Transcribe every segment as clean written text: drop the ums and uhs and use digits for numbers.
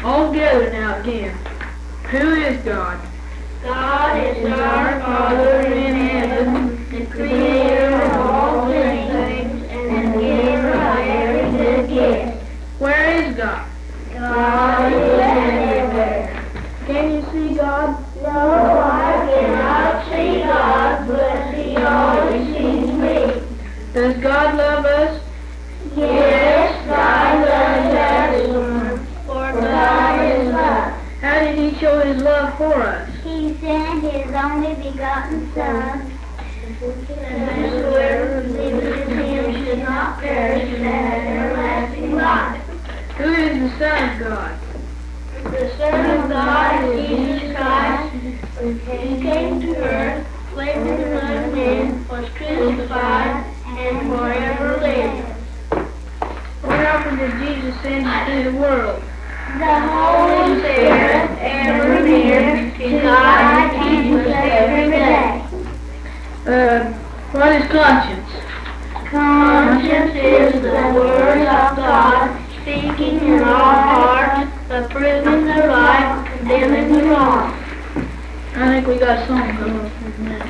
All together now again. Who is God? God is our Father in heaven, the creator of all things. Son, and whosoever believeth in him should not perish but have everlasting life. Who is the Son of God? The Son of God is Jesus Christ, who came to earth, lived among men, was crucified, and forever lived. What often did Jesus send into the world? The Holy Spirit, ever near, to guide and teach us every day. What is conscience? Conscience is the word of God, speaking in our hearts, approving the right, condemning the wrong. I think we got a song coming up in a minute.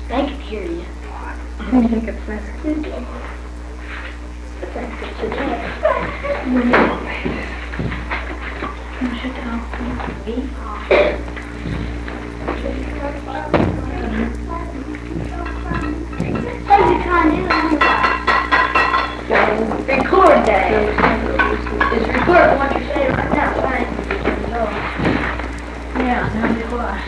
They can hear you. I think it's better. Record that. Just record what you're saying right now, right? Yeah, now be quiet.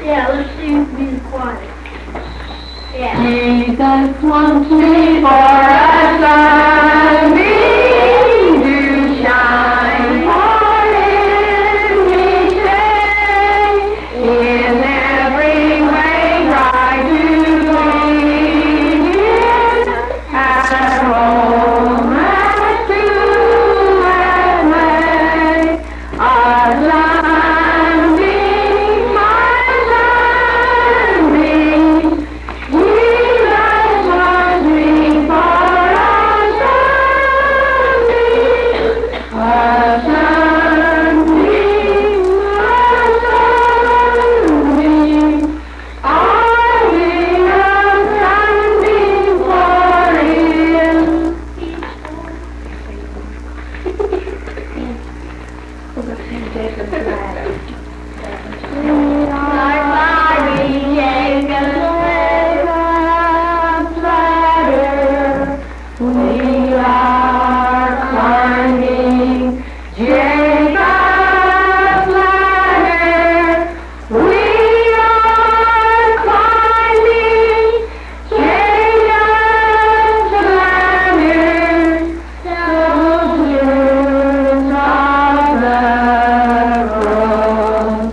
Yeah, let's see be quiet. Yeah. Jesus wants me for a sunbeam to shine for him each day. In every way try to please him at home and school and play. A sunbeam, my sunbeam. Jesus loves me for a sunbeam, a sunbeam, a sunbeam. I'll be a sunbeam for him. We're going to sing Jacob's Ladder. We are climbing Jacob's ladder. We are climbing Jacob's ladder. Soldiers of the cross.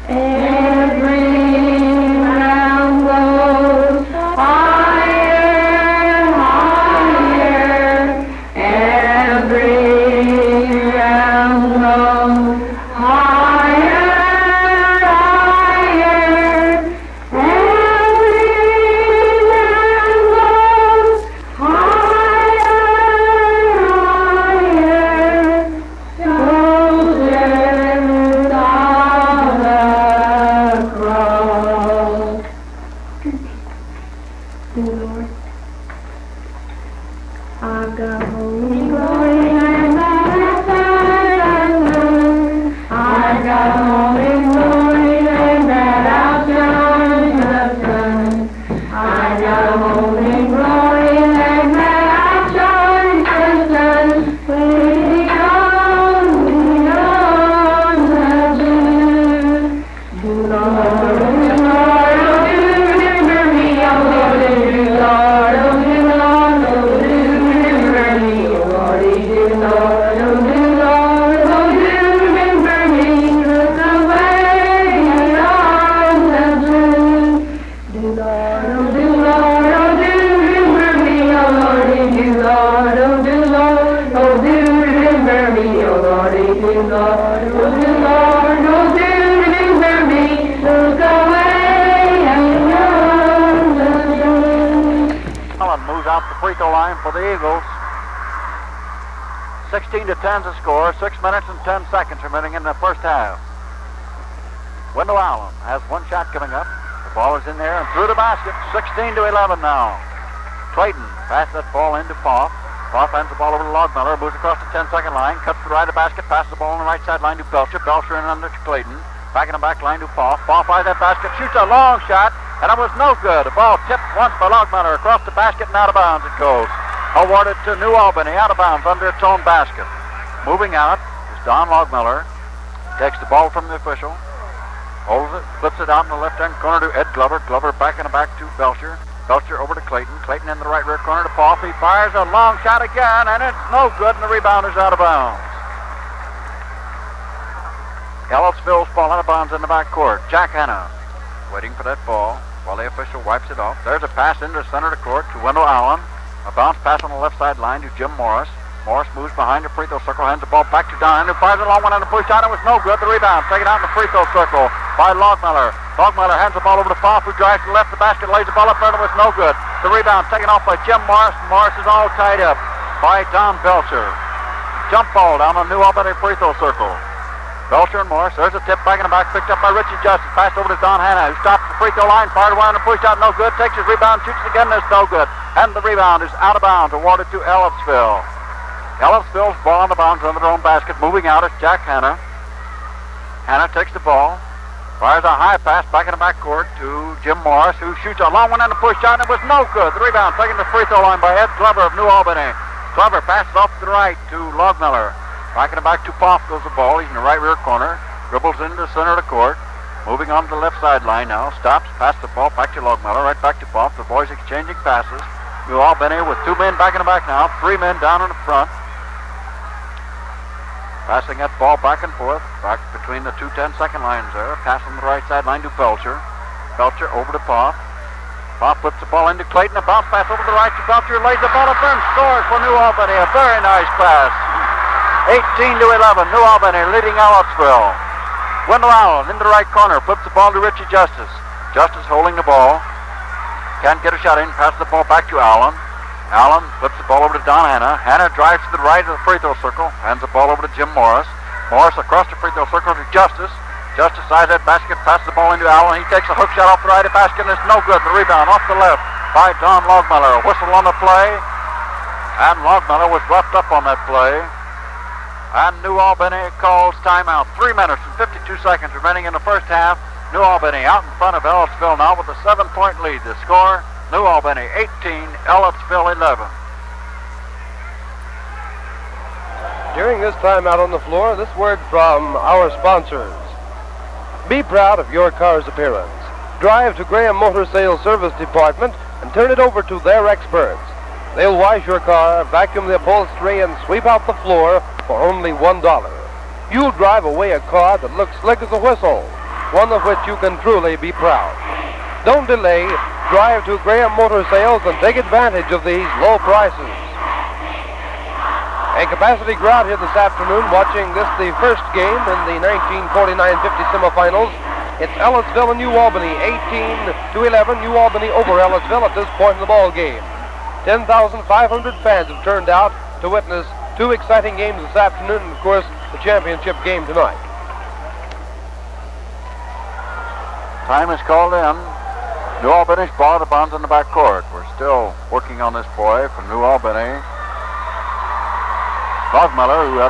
Every round goes higher, higher. Every round goes higher, higher. Every round goes higher, higher. Soldiers of the cross. Lord, I've got holy glory and I've got holy glory and that outshines the sun. I've got holy glory and that outshines the sun. Beyond the blue. Do Lord, do Lord, oh do remember me, oh Lord, do Lord, oh do Lord, oh do remember me, oh Lord, do Lord, oh do Lord, oh do remember me. Look away beyond the blue. Do Lord, oh do Lord, oh do remember me, oh Lord, do Lord, oh do Lord, oh do remember me, oh Lord, do Lord, oh do Lord, oh do remember me. Look away beyond the blue. Allen moves out the free throw line for the Eagles. 16-10 to score. 6 minutes and 10 seconds remaining in the first half. Wendell Allen has one shot coming up. The ball is in there and through the basket. 16-11 now. Clayton passes that ball into Poff. Poff hands the ball over to Logmiller. Moves across the 10-second line. Cuts to the right of the basket. Passes the ball on the right side line to Belcher. Belcher in under to Clayton. Back in the back line to Poff. Poff by that basket. Shoots a long shot. And it was no good. The ball tipped once by Logmiller. Across the basket and out of bounds it goes. awarded to New Albany, out of bounds under its own basket. Moving out is Don Logmiller. Takes the ball from the official. Holds it, flips it out in the left-hand corner to Ed Glover. Glover back in the back to Belcher. Belcher over to Clayton. Clayton in the right rear corner to Poff. He fires a long shot again, and it's no good, and the rebound is out of bounds. Ellisville's ball out of bounds in the back court. Jack Hanna waiting for that ball while the official wipes it off. There's a pass into the center of the court to Wendell Allen. A bounce pass on the left side line to Jim Morris. Morris moves behind the free throw circle, hands the ball back to Don, who fires a long one on the push shot. It was no good. The rebound taken out in the free throw circle by Logmiller. Logmiller hands the ball over to Poff, who drives to the left of the basket, lays the ball up there, and it was no good. The rebound taken off by Jim Morris. Morris is all tied up by Don Belcher. Jump ball down the New Albany free throw circle. Belcher and Morris. There's a tip back in the back, picked up by Richie Justice. Passed over to Don Hanna, who stops the free throw line, fired one on the push shot, no good. Takes his rebound, shoots it again, and it's no good. And the rebound is out of bounds, awarded to Ellisville. Ellisville's ball on the bounds under their own basket. Moving out is Jack Hanna. Hanna takes the ball, fires a high pass back in the backcourt to Jim Morris, who shoots a long one on the push shot, and it was no good. The rebound taken to the free throw line by Ed Glover of New Albany. Glover passes off to the right to Logmiller. Back in the back to Poff goes the ball. He's in the right rear corner. Dribbles into the center of the court. Moving on to the left sideline now. Stops, passes the ball back to Logmiller. Right back to Poff. The boys exchanging passes. New Albany with 2 men back in the back now. 3 men down in the front. Passing that ball back and forth. Back between the 2 10-second lines there. Pass on the right sideline to Belcher. Belcher over to Poff. Poff flips the ball into Clayton. A bounce pass over to the right to Belcher. Lays the ball up there and scores for New Albany. A very nice pass. 18-11, New Albany leading Ellisville. Wendell Allen in the right corner, flips the ball to Richie Justice. Justice holding the ball. Can't get a shot in, passes the ball back to Allen. Allen flips the ball over to Don Hanna. Hanna drives to the right of the free throw circle, hands the ball over to Jim Morris. Morris across the free throw circle to Justice. Justice sides that basket, passes the ball into Allen. He takes a hook shot off the right of the basket, and it's no good. The rebound off the left by Don Logmiller. A whistle on the play, and Logmiller was roughed up on that play. And New Albany calls timeout. 3 minutes and 52 seconds remaining in the first half. New Albany out in front of Ellisville now with a 7-point lead. The score, New Albany 18, Ellisville 11. During this timeout on the floor, this word from our sponsors. Be proud of your car's appearance. Drive to Graham Motor Sales Service Department and turn it over to their experts. They'll wash your car, vacuum the upholstery, and sweep out the floor for only $1. You'll drive away a car that looks slick as a whistle, one of which you can truly be proud. Don't delay. Drive to Graham Motor Sales and take advantage of these low prices. A capacity crowd here this afternoon watching this, the first game in the 1949-50 semifinals. It's Ellisville and New Albany, 18-11. New Albany over Ellisville at this point in the ball game. 10,500 fans have turned out to witness 2 exciting games this afternoon, and of course, the championship game tonight. Time is called in. New Albany's ball out of bounds in the back court. We're still working on this boy from New Albany. Logmiller, who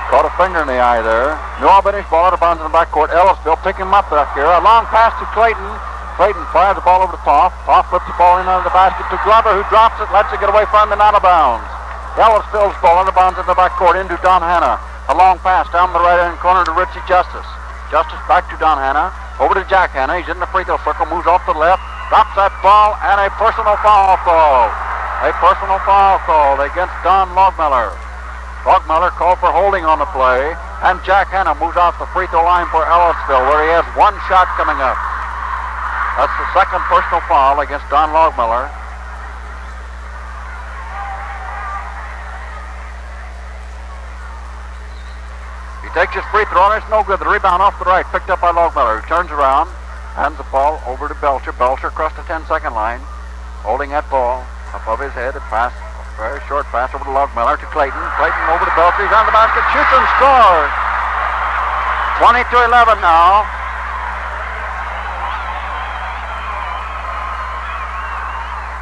caught a finger in the eye there. New Albany's ball out of bounds in the back court. Ellisville picking him up back here. A long pass to Clayton. Clayton fires the ball over to Poff. Poff flips the ball in under the basket to Glover, who drops it, lets it get away from him and out of bounds. Ellisville's ball out of bounds in the backcourt into Don Hanna. A long pass down the right-hand corner to Richie Justice. Justice back to Don Hanna. Over to Jack Hanna. He's in the free throw circle, moves off to the left, drops that ball, and a personal foul call. A personal foul called against Don Logmiller. Logmiller called for holding on the play, and Jack Hanna moves off the free throw line for Ellisville, where he has 1 shot coming up. That's the second personal foul against Don Logmiller. He takes his free throw, and it's no good. The rebound off the right, picked up by Logmiller, who turns around, hands the ball over to Belcher. Belcher across the 10-second line, holding that ball above his head. A pass, a very short pass over to Logmiller to Clayton. Clayton over to Belcher. He's on the basket, shoots and scores. 20-11 now.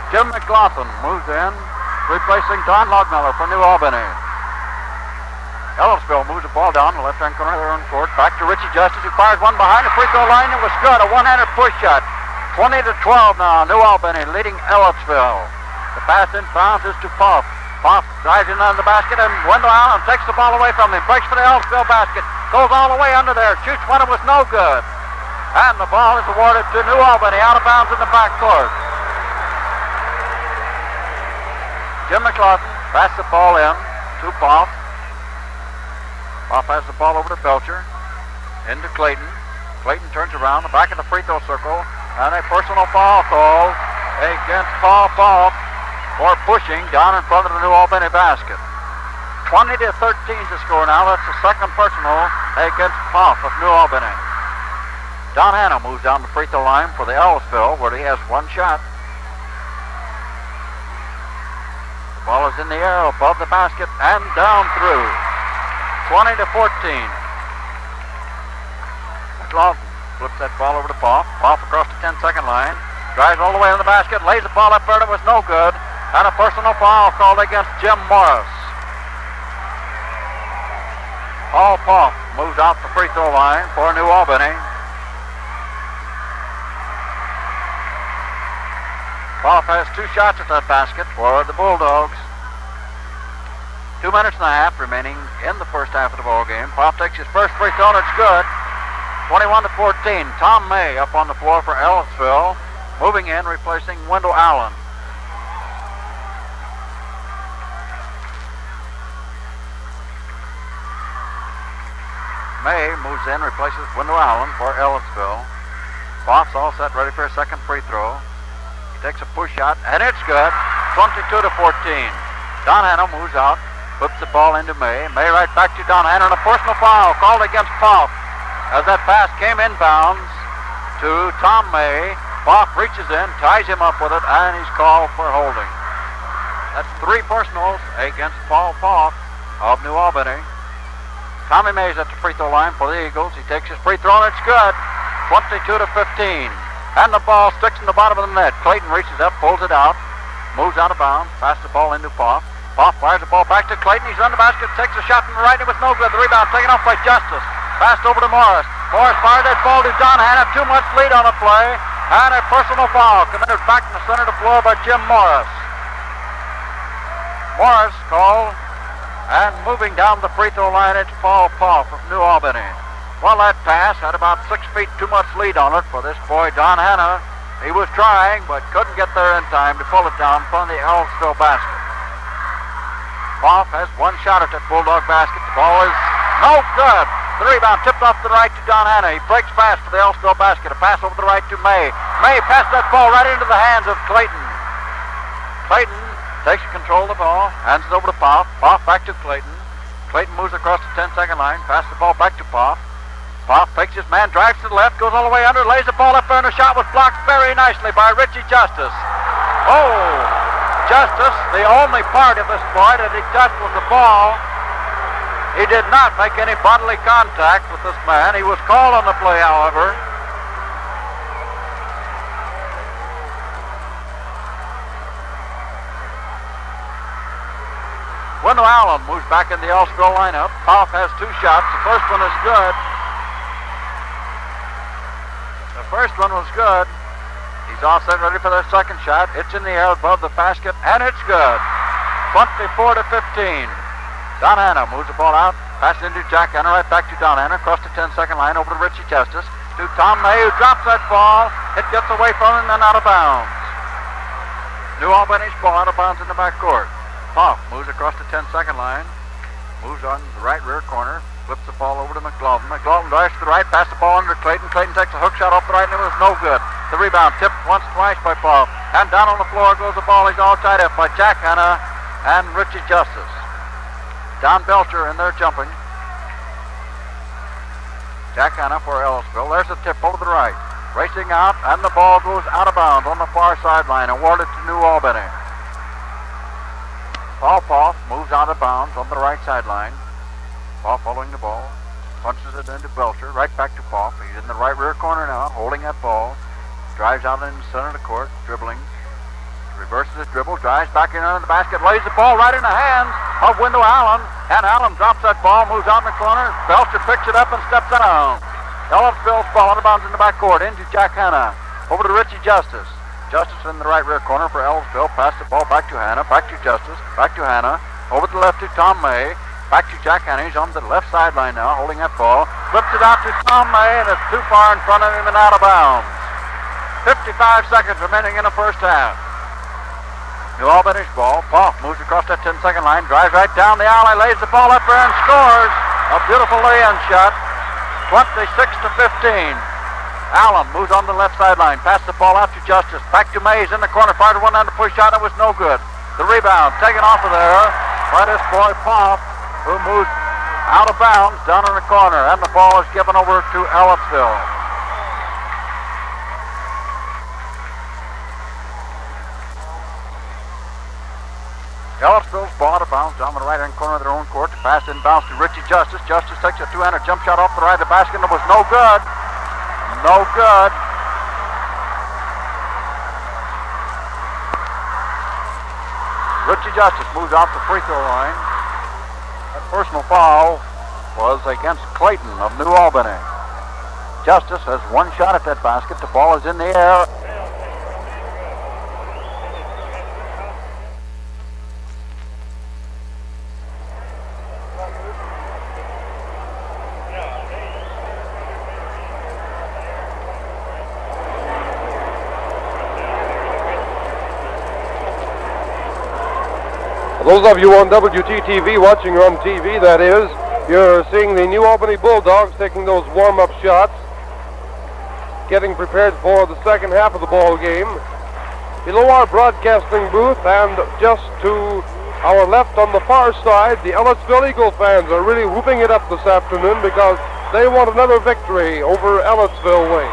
Jim McLaughlin moves in, replacing Don Logmiller for New Albany. Ellisville moves the ball down the left-hand corner of their own court. Back to Richie Justice, who fires one behind the free throw line. It was good, a one-handed push shot. 20-12 now, New Albany leading Ellisville. The pass in bounds is to Poff. Poff drives in under the basket, and Wendell Allen takes the ball away from him. Breaks for the Ellisville basket. Goes all the way under there. Shoots one. It was no good. And the ball is awarded to New Albany, out of bounds in the backcourt. Jim McLaughlin passes the ball in to Poff. Poff has the ball over to Belcher. Into Clayton. Clayton turns around the back of the free throw circle, and a personal foul call against Paul Poff for pushing down in front of the New Albany basket. 20-13 is the score now. That's the second personal against Poff of New Albany. Don Hanna moves down the free throw line for the Ellisville, where he has one shot. The ball is in the air above the basket and down through. 20-14. McLaughlin flips that ball over to Poff. Poff across the 10-second line. Drives all the way in the basket. Lays the ball up there. It was no good. And a personal foul called against Jim Morris. Paul Poff moves out the free throw line for New Albany. Poff has two shots at that basket for the Bulldogs. 2 minutes and a half remaining in the first half of the ball game. Poff takes his first free throw, and it's good. 21-14. Tom May up on the floor for Ellisville, moving in, replacing Wendell Allen. May moves in, replaces Wendell Allen for Ellisville. Poff's all set, ready for a second free throw. He takes a push shot, and it's good. 22-14. Don Hanna moves out, flips the ball into May. May right back to Don Hanna, and a personal foul called against Poff as that pass came inbounds to Tom May. Poff reaches in, ties him up with it, and he's called for holding. That's three personals against Paul Poff of New Albany. Tommy May's at the free throw line for the Eagles. He takes his free throw, and it's good. 22-15. And the ball sticks in the bottom of the net. Clayton reaches up, pulls it out, moves out of bounds, passes the ball into Poff. Poff fires the ball back to Clayton. He's on the basket, takes a shot from the right, and it was no good. The rebound taken off by Justice. Passed over to Morris. Morris fired that ball to Don Hanna. Too much lead on the play. And a personal foul committed back in the center of the floor by Jim Morris. Morris called. And moving down the free throw line, it's Paul Poff of New Albany. Well, that pass had about 6 feet too much lead on it for this boy, Don Hanna. He was trying, but couldn't get there in time to pull it down from the Ellisville basket. Poff has one shot at that Bulldog basket. The ball is no good. The rebound tipped off to the right to Don Hanna. He breaks fast for the Ellisville basket. A pass over to the right to May. May passes that ball right into the hands of Clayton. Clayton takes control of the ball, hands it over to Poff. Poff back to Clayton. Clayton moves across the 10-second line, passes the ball back to Poff. Poff fakes his man, drives to the left, goes all the way under, lays the ball up there, and the shot was blocked very nicely by Richie Justice. Oh, Justice, the only part of this play that he touched was the ball. He did not make any bodily contact with this man. He was called on the play, however. Wendell Allen moves back in the Ellisville lineup. Poff has two shots. The first one is good. The first one was good. He's all set, ready for the second shot. It's in the air above the basket, and it's good. 24-15. Don Hanna moves the ball out, passes into Jack Hanna, right back to Don Hanna, across the 10-second line, over to Richie Justice, to Tom May, who drops that ball. It gets away from him and out of bounds. New Albany's ball out of bounds in the backcourt. Poff moves across the 10-second line, moves on the right rear corner, flips the ball over to McLaughlin. McLaughlin drives to the right, passes the ball under Clayton. Clayton takes a hook shot off the right, and it was no good. The rebound tipped once, twice by Poff. And down on the floor goes the ball. He's all tied up by Jack Hanna and Richie Justice. Don Belcher in there jumping. Jack Hanna for Ellisville. There's a tip over to the right. Racing out, and the ball goes out of bounds on the far sideline, awarded to New Albany. Paul Poff moves out of bounds on the right sideline. Poff following the ball, punches it into Belcher, right back to Poff. He's in the right rear corner now, holding that ball. Drives out in the center of the court, dribbling. Reverses his dribble, drives back in under the basket, lays the ball right in the hands of Wendell Allen. And Allen drops that ball, moves out in the corner. Belcher picks it up and steps down. Ellisville's ball out of bounds in the backcourt, into Jack Hanna. Over to Richie Justice. Justice in the right rear corner for Ellisville. Pass the ball back to Hannah. Back to Justice. Back to Hannah. Over to the left to Tom May. Back to Jack Hannah. He's on the left sideline now, holding that ball. Flips it out to Tom May, and it's too far in front of him and out of bounds. 55 seconds remaining in the first half. New Albany's ball. Poff moves across that 10-second line, drives right down the alley, lays the ball up there and scores. A beautiful lay-in shot. 26-15. Allen moves on the left sideline, passes the ball out to Justice. Back to Mays in the corner, fired one on the push shot. It was no good. The rebound taken off of there by this boy Poff, who moves out of bounds down in the corner, and the ball is given over to Ellisville. Ellisville's ball out of bounds down the right-hand corner of their own court. The pass inbounds to Richie Justice. Justice takes a two-hander jump shot off the right of the basket, and it was no good. No good. Richie Justice moves off the free throw line. That personal foul was against Clayton of New Albany. Justice has one shot at that basket. The ball is in the air. Those of you on WTTV watching on TV, that is, you're seeing the New Albany Bulldogs taking those warm-up shots, getting prepared for the second half of the ball game. Below our broadcasting booth and just to our left on the far side, the Ellisville Eagle fans are really whooping it up this afternoon because they want another victory over Ellisville way.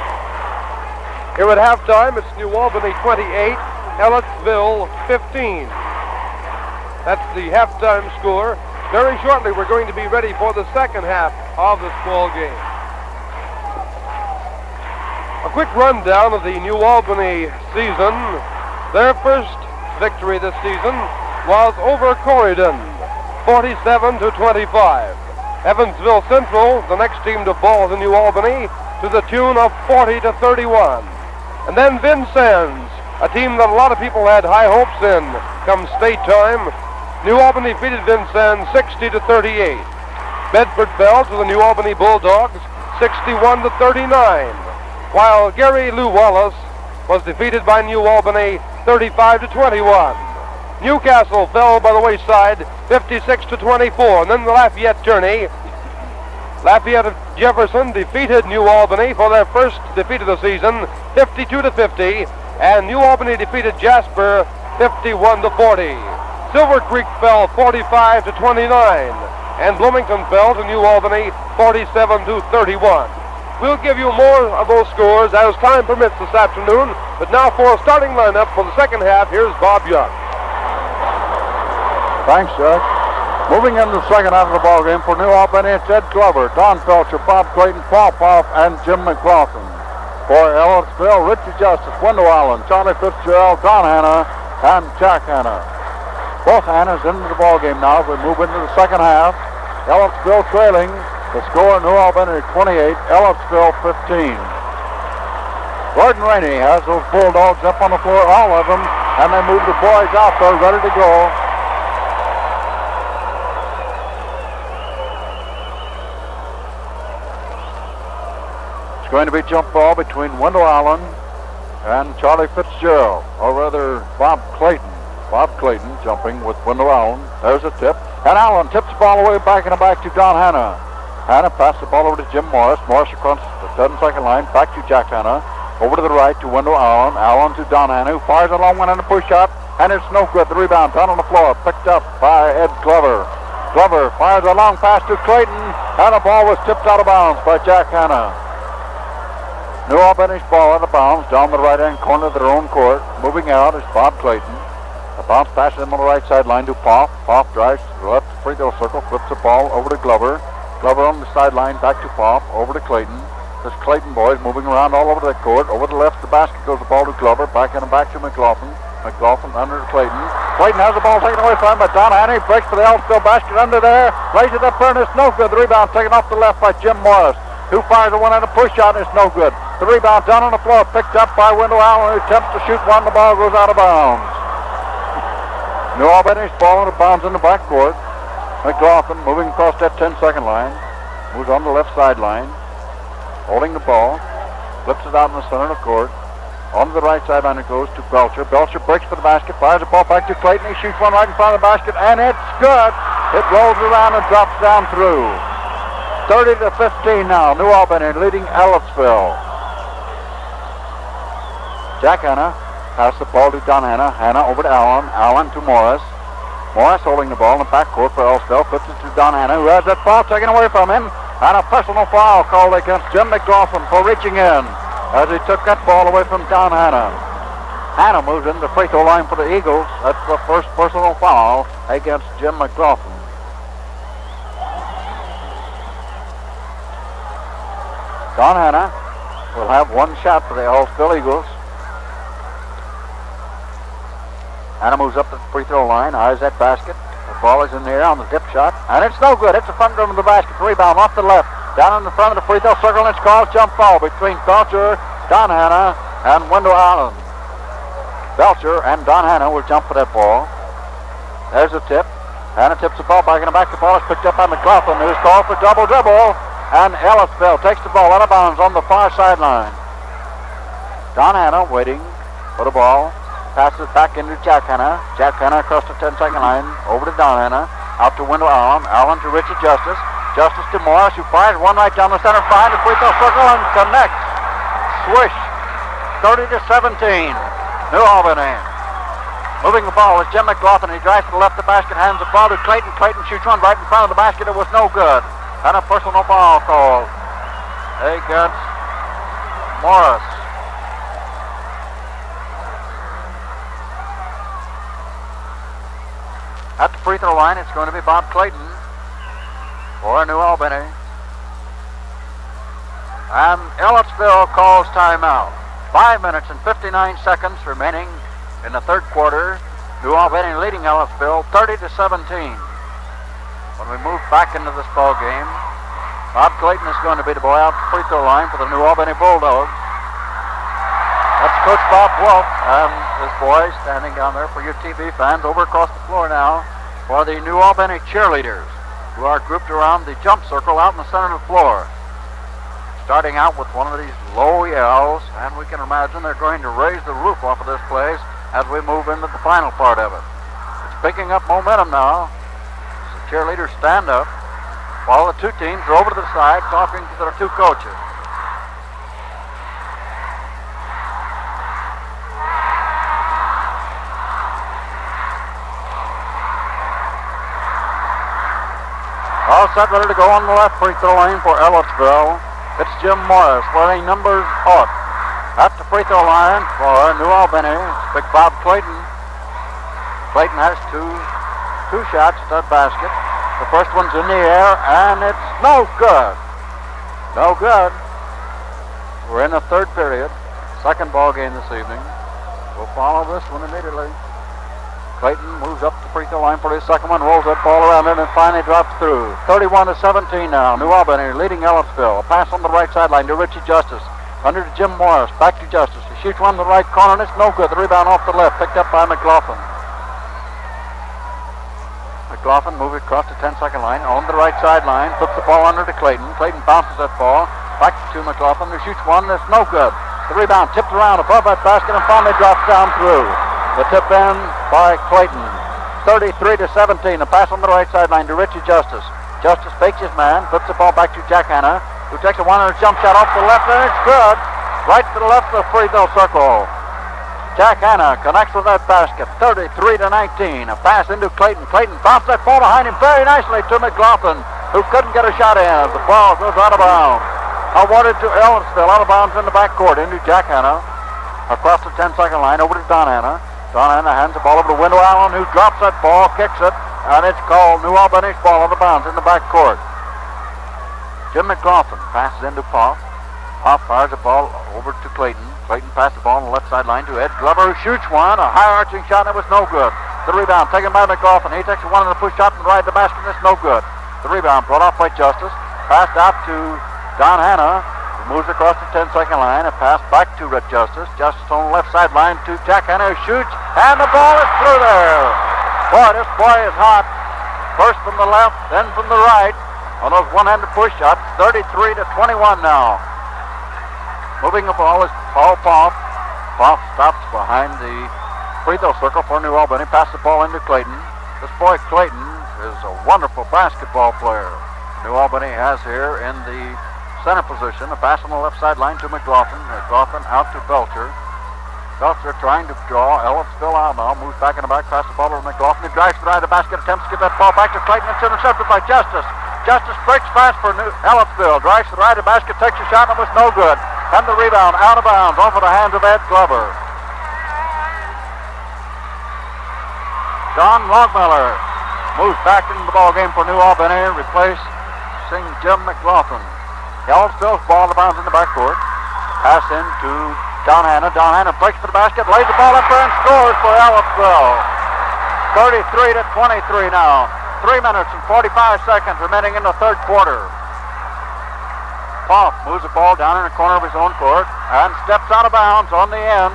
Here at halftime, it's New Albany 28, Ellisville 15. That's the halftime score. Very shortly, we're going to be ready for the second half of this ball game. A quick rundown of the New Albany season. Their first victory this season was over Corydon, 47-25. Evansville Central, the next team to ball the New Albany, to the tune of 40-31. And then Vincennes, a team that a lot of people had high hopes in come state time. New Albany defeated Vincennes 60-38. Bedford fell to the New Albany Bulldogs 61-39, while Gary Lou Wallace was defeated by New Albany 35-21. Newcastle fell by the wayside 56-24, and then the Lafayette Journey. Lafayette of Jefferson defeated New Albany for their first defeat of the season 52-50, and New Albany defeated Jasper 51-40. Silver Creek fell 45-29, and Bloomington fell to New Albany 47-31. We'll give you more of those scores as time permits this afternoon, but now for a starting lineup for the second half, here's Bob Young. Thanks, Chuck. Moving into the second half of the ball game for New Albany, it's Ed Glover, Don Felcher, Bob Clayton, Paul Poff, and Jim McLaughlin. For Ellisville, Richie Justice, Wendell Allen, Charlie Fitzgerald, Don Hannah, and Jack Hannah. Both Hannahs into the ball game now as we move into the second half. Ellisville trailing. The score, New Albany 28, Ellisville 15. Gordon Rainey has those Bulldogs up on the floor, all of them, and they move the boys out there ready to go. It's going to be jump ball between Wendell Allen and Charlie Fitzgerald, or rather Bob Clayton. Bob Clayton jumping with Wendell Allen. There's a tip. And Allen tips the ball away back and back to Don Hannah. Hannah passes the ball over to Jim Morris. Morris across the 7-second line. Back to Jack Hannah. Over to the right to Wendell Allen. Allen to Don Hannah, who fires a long one on the push shot. And it's no good. The rebound down on the floor. Picked up by Ed Glover. Glover fires a long pass to Clayton. And the ball was tipped out of bounds by Jack Hannah. New Albany's ball out of bounds down the right-hand corner of their own court. Moving out is Bob Clayton. A bounce pass him on the right sideline to Poff. Poff drives to the left free throw circle, flips the ball over to Glover. Glover on the sideline, back to Poff, over to Clayton. This Clayton boys moving around all over the court. Over the left, the basket goes the ball to Glover. Back and back to McLaughlin. McLaughlin under to Clayton. Clayton has the ball taken away from him by Don Hannah. Breaks for the Ellisville basket under there. Lays it up there and it's no good. The rebound taken off the left by Jim Morris. who fires the one at a push shot, and it's no good. The rebound down on the floor, picked up by Wendell Allen, who attempts to shoot one. The ball goes out of bounds. New Albany's ball out of bounds in the backcourt. McLaughlin moving across that 10-second line. Moves on the left sideline. Holding the ball. Flips it out in the center of the court. On the right sideline it goes to Belcher. Belcher breaks for the basket, fires the ball back to Clayton. He shoots one right in front of the basket, and it's good. It rolls around and drops down through. 30-15 now. New Albany leading Ellisville. Jack Hanna passes the ball to Don Hanna. Hanna over to Allen. Allen to Morris. Morris holding the ball in the backcourt for Ellisville. Flips it to Don Hanna, who has that ball taken away from him. And a personal foul called against Jim McLaughlin for reaching in as he took that ball away from Don Hanna. Hanna moves into the free throw line for the Eagles. That's the first personal foul against Jim McLaughlin. Don Hanna will have one shot for the Ellisville Eagles. Hanna moves up to the free throw line, eyes that basket. The ball is in the air on the dip shot, and it's no good. It's a front rim of the basket. Rebound off the left. Down in the front of the free throw circle, and it's called jump ball between Belcher, Don Hanna, and Wendell Allen. Belcher and Don Hanna will jump for that ball. There's the tip. Hanna tips the ball back in the back. The ball is picked up by McLaughlin, who's called for double dribble, and Ellisville takes the ball out of bounds on the far sideline. Don Hanna waiting for the ball. Passes it back into Jack Hanna. Jack Hanna across the 10-second line. Over to Don Hanna. Out to Wendell Allen. Allen to Richie Justice. Justice to Morris, who fires one right down the center, finds the free throw circle and connects. Swish. 30-17. New Albany. Moving the ball is Jim McLaughlin. He drives to the left of the basket, hands the ball to Clayton. Clayton shoots one right in front of the basket. It was no good. And a personal foul called against Morris. At the free throw line, it's going to be Bob Clayton for New Albany. And Ellisville calls timeout. 5 minutes and 59 seconds remaining in the third quarter. New Albany leading Ellisville 30-17. When we move back into this ball game, Bob Clayton is going to be the boy out the free throw line for the New Albany Bulldogs. That's Coach Bob Wolf and his boys standing down there for your TV fans. Over across the floor now for the New Albany cheerleaders, who are grouped around the jump circle out in the center of the floor. Starting out with one of these low yells, and we can imagine they're going to raise the roof off of this place as we move into the final part of it. It's picking up momentum now. As the cheerleaders stand up while the two teams are over to the side talking to their two coaches. All set, ready to go on the left free throw line for Ellisville. It's Jim Morris wearing number 8. At the free throw line for New Albany, it's Big Bob Clayton. Clayton has two shots at that basket. The first one's in the air, and it's no good. No good. We're in the third period. Second ball game this evening. We'll follow this one immediately. Clayton moves up the free throw line for his second one, rolls that ball around it, and finally drops through. 31-17 now. New Albany leading Ellisville. A pass on the right sideline to Richie Justice. Under to Jim Morris. Back to Justice. He shoots one in the right corner, and it's no good. The rebound off the left, picked up by McLaughlin. McLaughlin moving across the 10-second line on the right sideline. Puts the ball under to Clayton. Clayton bounces that ball. Back to McLaughlin, who shoots one that's no good. The rebound tipped around above that basket and finally drops down through. The tip in by Clayton. 33-17. A pass on the right sideline to Richie Justice. Justice fakes his man, flips the ball back to Jack Hanna, who takes a one-handed jump shot off the left, and it's good. Right to the left of the free throw circle. Jack Hanna connects with that basket. 33-19. A pass into Clayton. Clayton bounced that ball behind him very nicely to McLaughlin, who couldn't get a shot in. The ball goes out of bounds. Awarded to Ellisville, out of bounds in the backcourt into Jack Hanna. Across the 10-second line, over to Don Hanna. Don Hanna hands the ball over to Wendell Allen, who drops that ball, kicks it, and it's called New Albany's ball out of bounds in the backcourt. Jim McLaughlin passes into Poff. Poff fires the ball over to Clayton. Clayton passes the ball on the left sideline to Ed Glover, who shoots one, a high-arching shot, and it was no good. The rebound taken by McLaughlin. He takes one in the push shot and right to the basket, and it's no good. The rebound brought off by Justice. Passed out to Don Hanna moves across the 10-second line. A pass back to Red Justice. Justice on the left sideline to Jack Hanna, who shoots, and the ball is through there. Boy, this boy is hot. First from the left, then from the right on those one-handed push shots. 33-21 now. Moving the ball is Paul Poff. Poff stops behind the free throw circle for New Albany. Passes the ball into Clayton. This boy Clayton is a wonderful basketball player. New Albany has here in the center position a pass on the left sideline to McLaughlin. McLaughlin out to Belcher. Belcher trying to draw Ellisville out now. Moves back in the back, passes the ball over to McLaughlin. He drives to the right of the basket, attempts to get that ball back to Clayton. It's intercepted by Justice. Justice breaks fast for Ellisville. Drives to the right of the basket, takes a shot, and it was no good. And the rebound out of bounds off of the hands of Ed Glover. John Longmiller moves back into the ball game for New Albany, replacing Jim McLaughlin. Ellisville's ball out of bounds in the backcourt. Pass in to Don Hanna. Don Hanna breaks for the basket, lays the ball up there and scores for Ellisville. 33-23 now. 3 minutes and 45 seconds remaining in the third quarter. Poff moves the ball down in the corner of his own court and steps out of bounds on the end.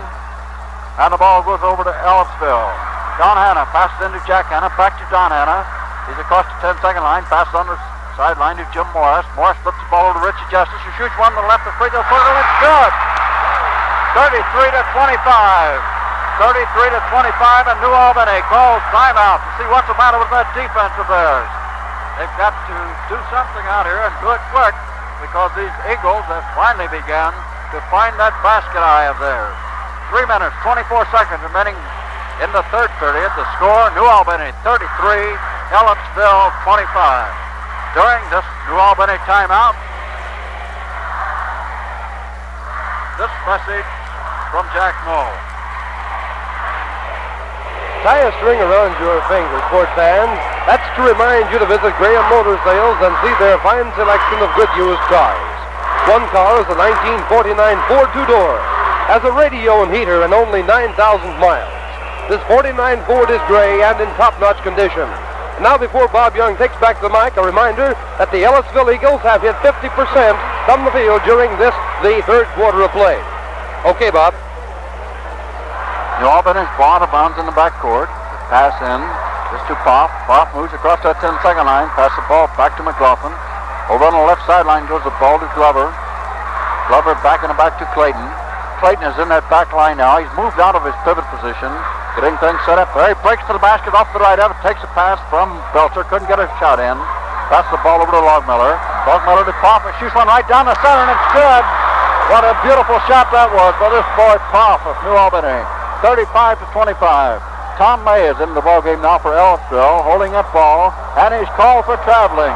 And the ball goes over to Ellisville. Don Hanna passes into Jack Hanna, back to Don Hanna. He's across the 10-second line, passes on the sideline to Jim Morris. Morris flips the ball over to Richie Justice, who shoots one to the left of free throw circle. It's good. 33-25. 33-25, and New Albany calls timeout to see what's the matter with that defense of theirs. They've got to do something out here and do it quick, because these Eagles have finally begun to find that basket eye of theirs. 3 minutes, 24 seconds remaining in the third period. The score, New Albany 33, Ellisville 25. During this New Albany timeout, this message from Jack Moe. Tie a string around your finger, sports fans. That's to remind you to visit Graham Motor Sales and see their fine selection of good used cars. One car is a 1949 Ford two-door. Has a radio and heater and only 9,000 miles. This 49 Ford is gray and in top-notch condition. Now, before Bob Young takes back the mic, a reminder that the Ellisville Eagles have hit 50% from the field during the third quarter of play. Okay, Bob. New Albany's ball out of bounds in the backcourt. Pass in. Just to Poff. Poff moves across that 10-second line. Pass the ball back to McLaughlin. Over on the left sideline goes the ball to Glover. Glover back in the back to Clayton. Clayton is in that back line now. He's moved out of his pivot position, getting things set up there. He breaks to the basket off the right of it. Takes a pass from Belcher. Couldn't get a shot in. Passes the ball over to Longmiller. Longmiller to Poff. Shoots one right down the center, and it's good. What a beautiful shot that was by this boy Poff of New Albany. 35-25. Tom May is in the ball game now for Ellisville, holding that ball, and he's called for traveling.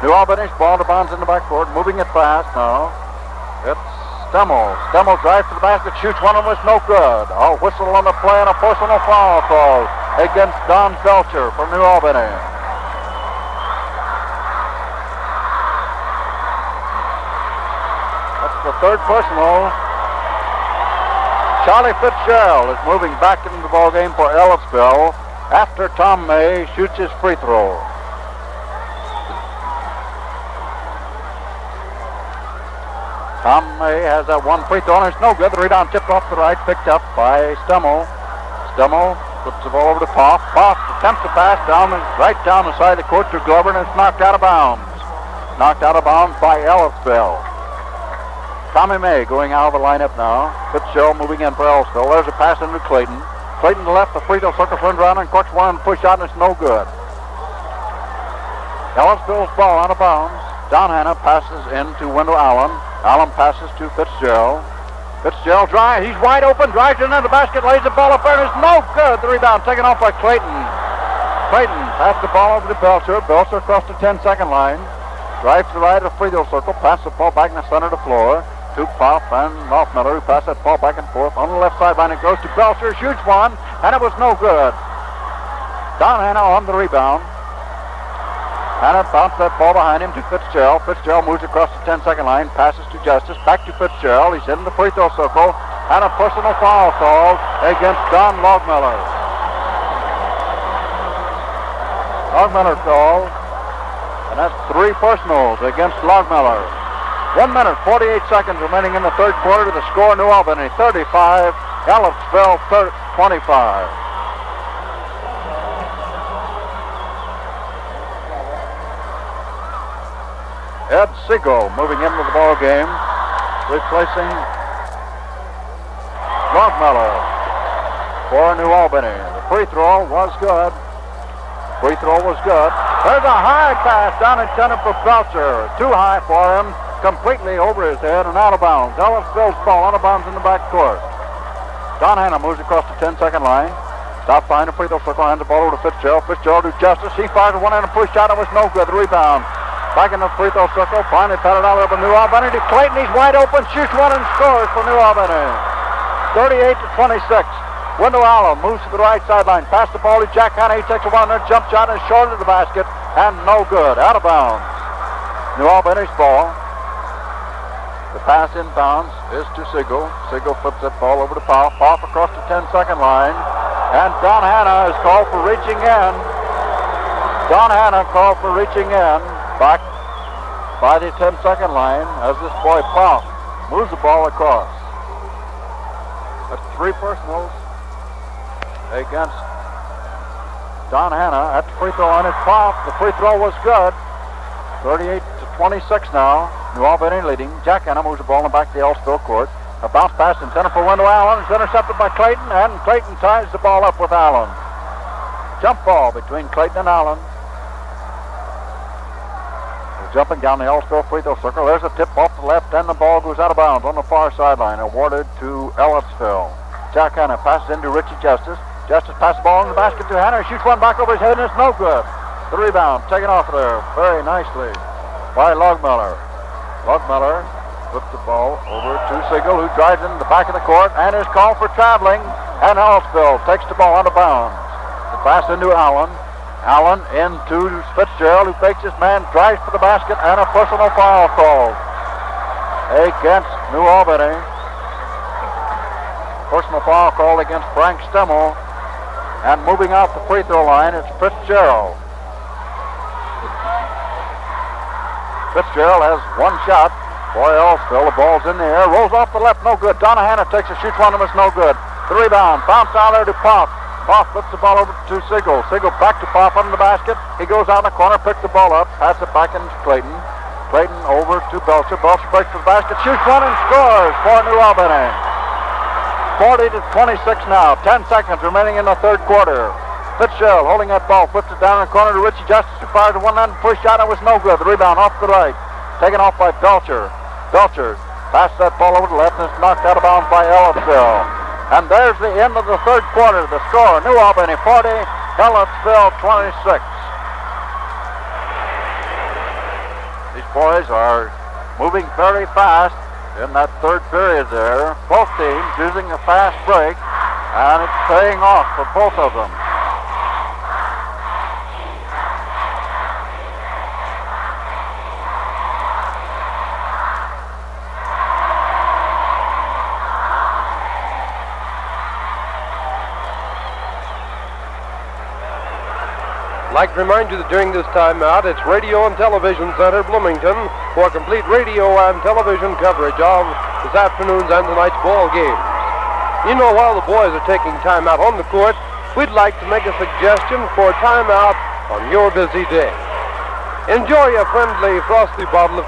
New Albany's ball to bounds in the backcourt, moving it fast now. It's Stemmel. Stemmel drives to the basket, shoots one, and was no good. A whistle on the play and a personal foul call against Don Belcher for New Albany. The third personal. Charlie Fitzgerald is moving back into the ball game for Ellisville after Tom May shoots his free throw. Tom May has that one free throw, and it's no good. The rebound tipped off the right, picked up by Stemmel. Stemmel flips the ball over to Poff. Poff attempts to pass right down the side of the court to Glover, and it's knocked out of bounds. Knocked out of bounds by Ellisville. Tommy May going out of the lineup now. Fitzgerald moving in for Ellisville. There's a pass into Clayton. Clayton to left, the free throw circle turns around and corks one and push out, and it's no good. Ellisville's ball out of bounds. Don Hanna passes into Wendell Allen. Allen passes to Fitzgerald. Fitzgerald drives. He's wide open. Drives into the basket. Lays the ball up there, and it's no good. The rebound taken off by Clayton. Clayton passed the ball over to Belcher. Belcher across the 10-second line. Drives to the right of the free throw circle. Passes the ball back in the center of the floor to Poff and Longmiller, who pass that ball back and forth. On the left sideline, it goes to Belcher, shoots one, and it was no good. Don Hanna on the rebound. Hanna bounced that ball behind him to Fitzgerald. Fitzgerald moves across the 10-second line, passes to Justice, back to Fitzgerald. He's in the free throw circle, and a personal foul called against Don Longmiller. Longmiller calls, and that's 3 personals against Longmiller. 1 minute, 48 seconds remaining in the third quarter. The score, New Albany 35, Ellisville 25. Ed Siegel moving into the ball game, replacing Longmiller for New Albany. The free throw was good. Free throw was good. There's a high pass down intended for Belcher. Too high for him, completely over his head and out of bounds. Ellisville's ball out of bounds in the back court. Don Hanna moves across the 10-second line. Stops behind the free throw circle, hands the ball over to Fitzgerald. Fitzgerald do justice. He fires one and a push shot. It was no good. The rebound. Back in the free throw circle. Finally patted out over New Albany to Clayton. He's wide open. Shoots one and scores for New Albany. 38-26. Wendell Allen moves to the right sideline. Pass the ball to Jack Hanna. He takes a one-there jump shot and short of the basket. And no good. Out of bounds. New Albany's ball. The pass inbounds is to Siegel. Siegel flips that ball over to Poff. Poff across the 10-second line. And Don Hanna is called for reaching in. Don Hanna called for reaching in. Back by the 10-second line as this boy Poff moves the ball across. That's 3 personals against Don Hanna at the free throw line. It's Poff. The free throw was good. 38-26 now. New Albany leading. Jack Hanna moves the ball in back to the Ellisville court. A bounce pass intended for Wendell Allen. It's intercepted by Clayton, and Clayton ties the ball up with Allen. Jump ball between Clayton and Allen. Jumping down the Ellisville free throw circle. There's a tip off the left, and the ball goes out of bounds on the far sideline. Awarded to Ellisville. Jack Hanna passes into Richie Justice. Justice passes the ball in the basket to Hanna. Shoots one back over his head, and it's no good. The rebound taken off there very nicely by Longmiller. Longmiller flips the ball over to Siegel, who drives into the back of the court and is called for traveling. And Ellisville takes the ball out of bounds. The pass into Allen. Allen into Fitzgerald, who fakes his man, drives for the basket, and a personal foul called against New Albany. Personal foul called against Frank Stemmel. And moving out the free throw line, it's Fitzgerald. Fitzgerald has 1 shot for Ellisville. The ball's in the air, rolls off the left, no good. Donna Hanna takes a shoots one of them, it's no good. The rebound, bounce down there to Poff. Poff flips the ball over to Siegel. Siegel back to Poff under the basket. He goes out in the corner, picks the ball up, passes it back into Clayton. Clayton over to Belcher. Belcher breaks for the basket, shoots one and scores for New Albany. 40-26 now. 10 seconds remaining in the third quarter. Fitzgerald holding that ball, flips it down in the corner to Richie Justice, who fires a one-handed push shot. It was no good. The rebound off the right, taken off by Belcher. Belcher passes that ball over to the left, and it's knocked out of bounds by Ellisville. And there's the end of the third quarter. The score, New Albany 40, Ellisville 26. These boys are moving very fast in that third period there. Both teams using a fast break, and it's paying off for both of them. I'd like to remind you that during this timeout, it's Radio and Television Center, Bloomington, for complete radio and television coverage of this afternoon's and tonight's ball games. You know, while the boys are taking time out on the court, we'd like to make a suggestion for time out on your busy day. Enjoy a friendly frosty bottle of